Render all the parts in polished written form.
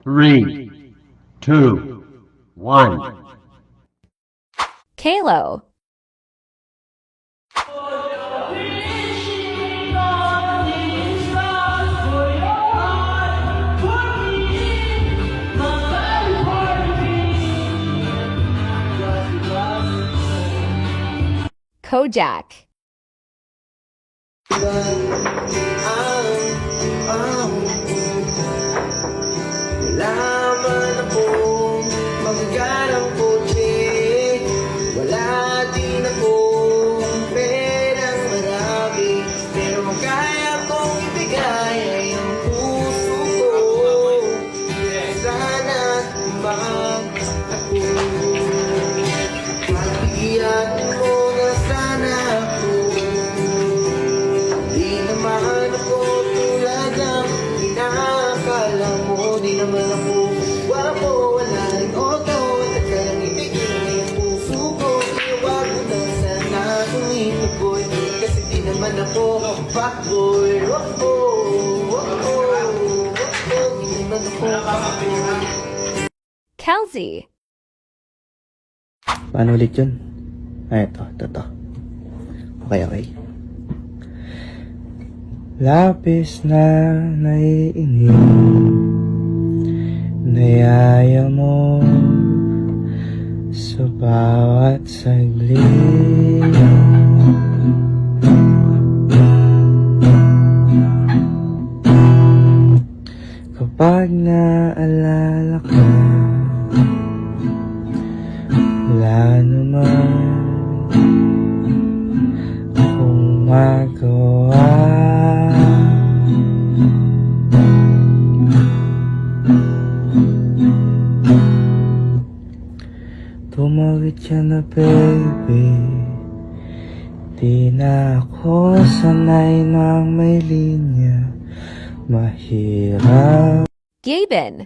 3, 2, 1. Kalo. Kojak. Wala man akong magagarang kotse, wala din akong perang marami, pero ang kaya kong ibigay ay ang puso ko. Sana't mag ako, pagbigyan mo na sana ako. Di naman ako tulad ng inakala mo, di naman ako wapo, wala rin auto, at kaya ibigay ang puso ko. Kaya wag mo na sana akong inugoy, kasi di naman ako fuckboy. Di naman ako fuckboy. Kelsey. Paano ulit yun? Ay, ito. Okay. Lapis na naiinig, nayaya mo sa bawat saglit. Kapag naalala ka, wala naman akong magawa. Tumawid ka na baby, di na ako sanay ng may linya, mahirap. Gaben.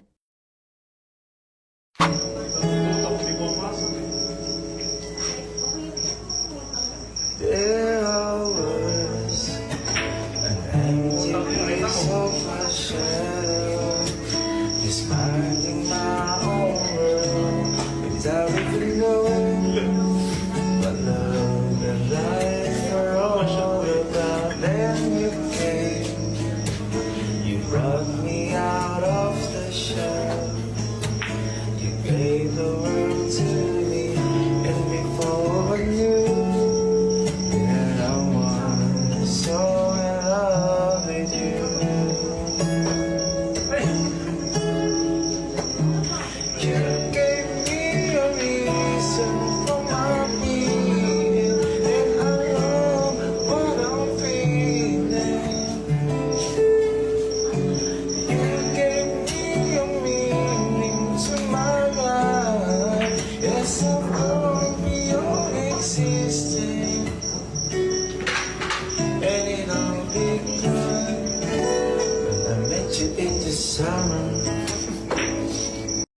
There I was, an empty piece of my shell, just finding